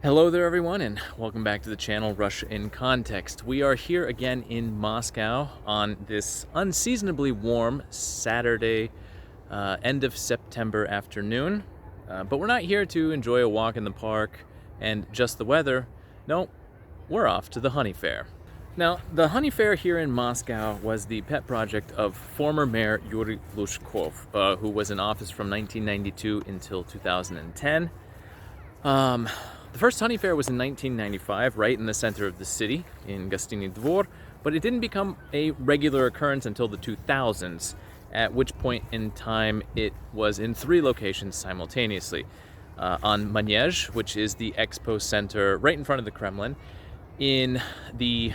Hello there, everyone, and welcome back to the channel Russia in Context. We are here again in Moscow on this unseasonably warm Saturday, end of September afternoon. But we're not here to enjoy a walk in the park and just the weather. No, we're off to the Honey Fair. Now, the Honey Fair here in Moscow was the pet project of former Mayor Yuri Lushkov, who was in office from 1992 until 2010. The first Honey Fair was in 1995, right in the center of the city, in Gostiny Dvor, but it didn't become a regular occurrence until the 2000s, at which point in time it was in 3 locations simultaneously. On Manege, which is the expo center right in front of the Kremlin, in the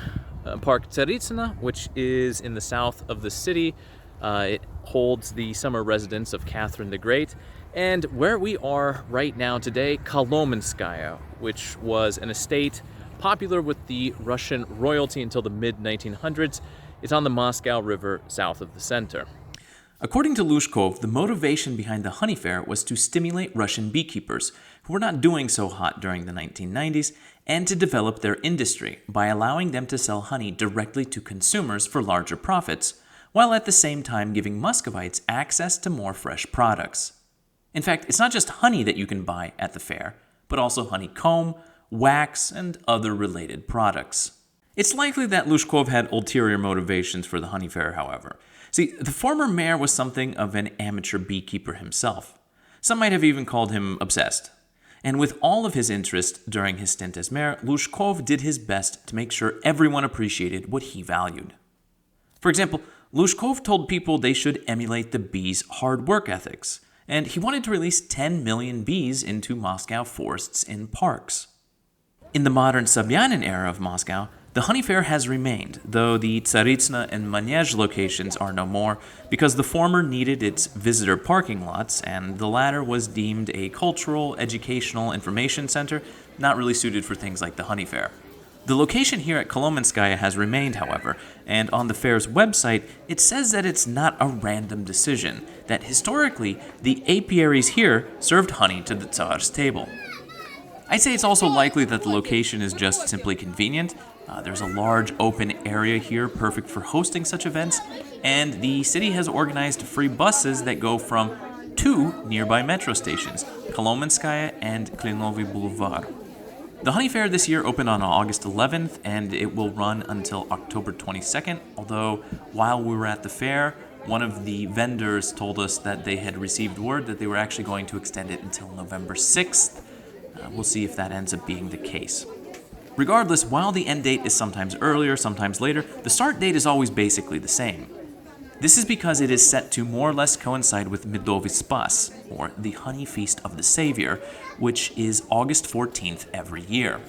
Park Tsaritsina, which is in the south of the city. It holds the summer residence of Catherine the Great. And where we are right now today, Kolomenskaya, which was an estate popular with the Russian royalty until the mid-1900s, is on the Moscow River south of the center. According to Lushkov, the motivation behind the Honey Fair was to stimulate Russian beekeepers, who were not doing so hot during the 1990s, and to develop their industry by allowing them to sell honey directly to consumers for larger profits, while at the same time giving Muscovites access to more fresh products. In fact, it's not just honey that you can buy at the fair, but also honeycomb, wax, and other related products. It's likely that Lushkov had ulterior motivations for the Honey Fair, however. See, the former mayor was something of an amateur beekeeper himself. Some might have even called him obsessed. And with all of his interest during his stint as mayor, Lushkov did his best to make sure everyone appreciated what he valued. For example, Lushkov told people they should emulate the bees' hard work ethics, and he wanted to release 10 million bees into Moscow forests and parks. In the modern Sobyanin era of Moscow, the Honey Fair has remained, though the Tsaritsina and Manege locations are no more because the former needed its visitor parking lots and the latter was deemed a cultural, educational information center not really suited for things like the Honey Fair. The location here at Kolomenskaya has remained, however, and on the fair's website, it says that it's not a random decision, that historically, the apiaries here served honey to the Tsar's table. I'd say it's also likely that the location is just simply convenient. There's a large open area here perfect for hosting such events, and the city has organized free buses that go from 2 nearby metro stations, Kolomenskaya and Klinovy Boulevard. The Honey Fair this year opened on August 11th, and it will run until October 22nd, although while we were at the fair, one of the vendors told us that they had received word that they were actually going to extend it until November 6th. We'll see if that ends up being the case. Regardless, while the end date is sometimes earlier, sometimes later, the start date is always basically the same. This is because it is set to more or less coincide with Medovy Spas, or the Honey Feast of the Savior, which is August 14th every year.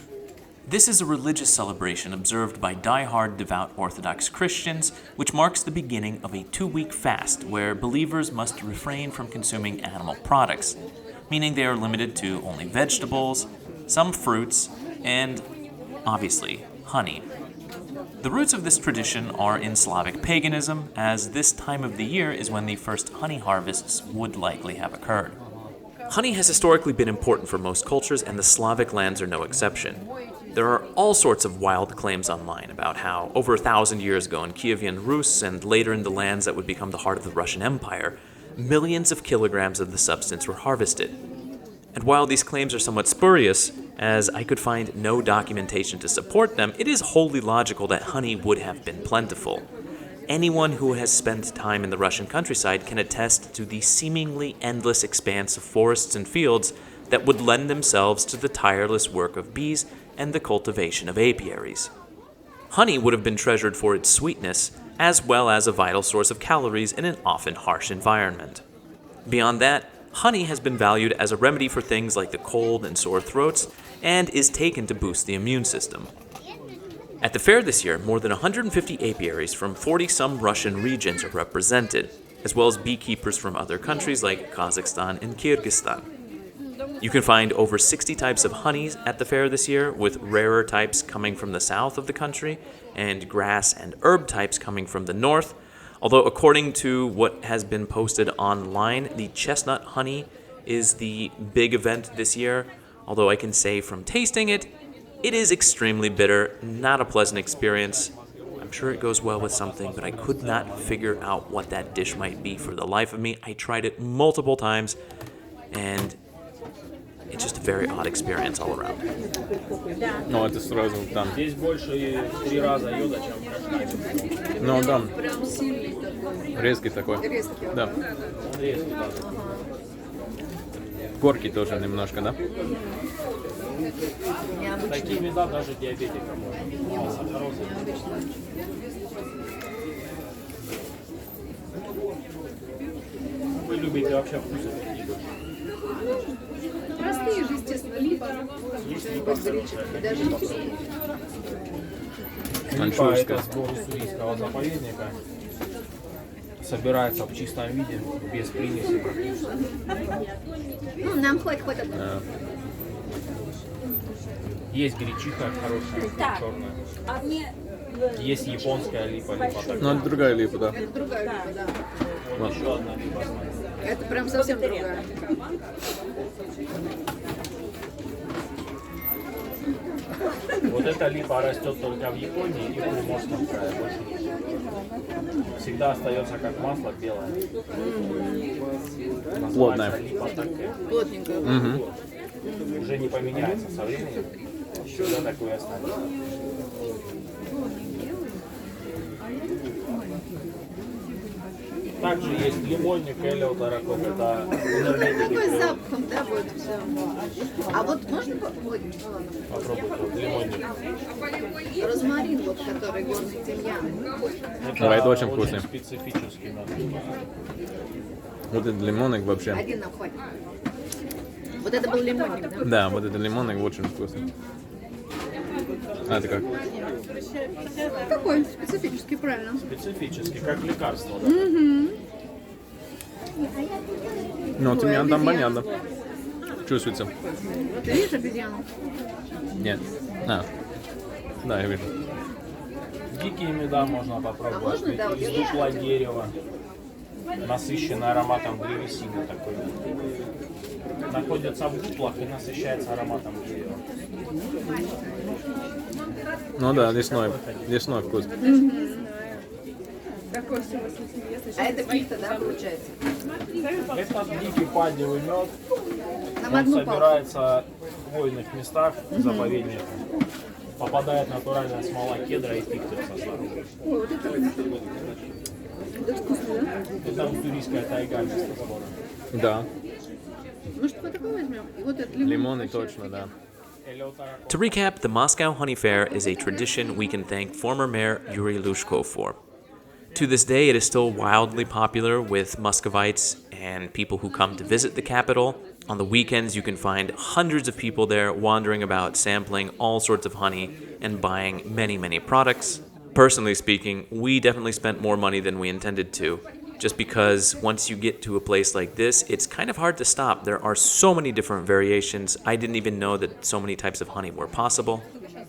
This is a religious celebration observed by die-hard devout Orthodox Christians, which marks the beginning of a 2-week fast where believers must refrain from consuming animal products, meaning they are limited to only vegetables, some fruits, and, obviously, honey. The roots of this tradition are in Slavic paganism, as this time of the year is when the first honey harvests would likely have occurred. Honey has historically been important for most cultures, and the Slavic lands are no exception. There are all sorts of wild claims online about how, over 1,000 years ago in Kievan Rus and later in the lands that would become the heart of the Russian Empire, millions of kilograms of the substance were harvested. And while these claims are somewhat spurious, as I could find no documentation to support them, it is wholly logical that honey would have been plentiful. Anyone who has spent time in the Russian countryside can attest to the seemingly endless expanse of forests and fields that would lend themselves to the tireless work of bees and the cultivation of apiaries. Honey would have been treasured for its sweetness, as well as a vital source of calories in an often harsh environment. Beyond that, honey has been valued as a remedy for things like the cold and sore throats, and is taken to boost the immune system. At the fair this year, more than 150 apiaries from 40-some Russian regions are represented, as well as beekeepers from other countries like Kazakhstan and Kyrgyzstan. You can find over 60 types of honeys at the fair this year, with rarer types coming from the south of the country, and grass and herb types coming from the north, although according to what has been posted online, the chestnut honey is the big event this year, although I can say from tasting it, it is extremely bitter, not a pleasant experience. I'm sure it goes well with something, but I could not figure out what that dish might be for the life of me. I tried it multiple times, and it's just a very odd experience all around. Ну, это сразу там. Здесь больше 3 раза йода, чем в Кашкаде. Ну, там Прям сильный такой. резкий такой. Резкий. Да. Резкий, да. Горький тоже немножко, да? Необычный. Такими, да, даже диабетикам можно. Сахароза. Вы любите вообще вкусы какие? Простые же, естественно, либо что-нибудь горячее. Даже Липа Маньчжурская. это сбор уссурийского заповедника. Собирается в чистом виде, без примеси практически. ну, нам хватит. Есть гречиха хорошая, черная. Есть японская липа, липа такая. Ну, это другая липа, да. Это другая липа, да. Вот. Еще одна липа, смотри. Это прям совсем другая. Вот эта липа растет только в Японии и в Приморском крае. Больше нигде. Всегда остается как масло белое. Плотная. Называется липа такая. Плотненькая. Уже не поменяется со временем. Всегда такой и останется. Также есть лимонник, элеутерокок, это Такой с энергетики. запахом, да, будет все. А вот можно попробовать? Ну, ладно. Попробуйте, вот лимонник. Розмарин, вот, который горный тимьян. Да, это очень вкусный. Специфический напиток. Вот этот лимонник вообще. Один нам хватит. Вот это был лимонник, да? Да, вот этот лимонник очень вкусный. А это как? Такой специфический, правильно. Специфический, как лекарство. Да? Ну, тимьян там понятно. Чувствуется. Ты видишь обезьяну? Нет. А. Да, я вижу. Дикие меда можно попробовать. можно, да, вот Из дупла дерева. Насыщенный ароматом древесины такой. Находится в дуплах и насыщается ароматом дерева. Ну да, лесной вкус. А это пихта, да, получается? Это дикий падевый мед. Нам Он одну палку. собирается в хвойных местах заповедников. Попадает натуральная смола кедра и пихты в состав. Ой, вот это вкусно, да? Это уссурийская тайга вместо сбора. Да. Может, вот такой возьмем? И вот этот Лимонный точно, да. To recap, the Moscow Honey Fair is a tradition we can thank former Mayor Yuri Lushkov for. To this day, it is still wildly popular with Muscovites and people who come to visit the capital. On the weekends, you can find hundreds of people there wandering about, sampling all sorts of honey and buying many, many products. Personally speaking, we definitely spent more money than we intended to, just because once you get to a place like this, it's kind of hard to stop. There are so many different variations. I didn't even know that so many types of honey were possible.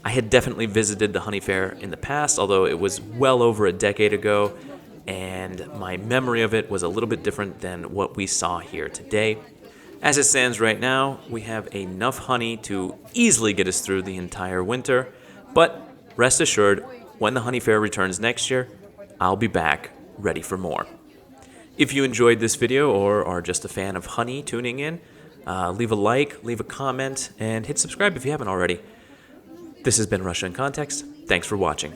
I had definitely visited the honey fair in the past, although it was well over a decade ago, and my memory of it was a little bit different than what we saw here today. As it stands right now, we have enough honey to easily get us through the entire winter, but rest assured, when the honey fair returns next year, I'll be back ready for more. If you enjoyed this video or are just a fan of honey tuning in, leave a like, leave a comment, and hit subscribe if you haven't already. This has been Russia in Context. Thanks for watching.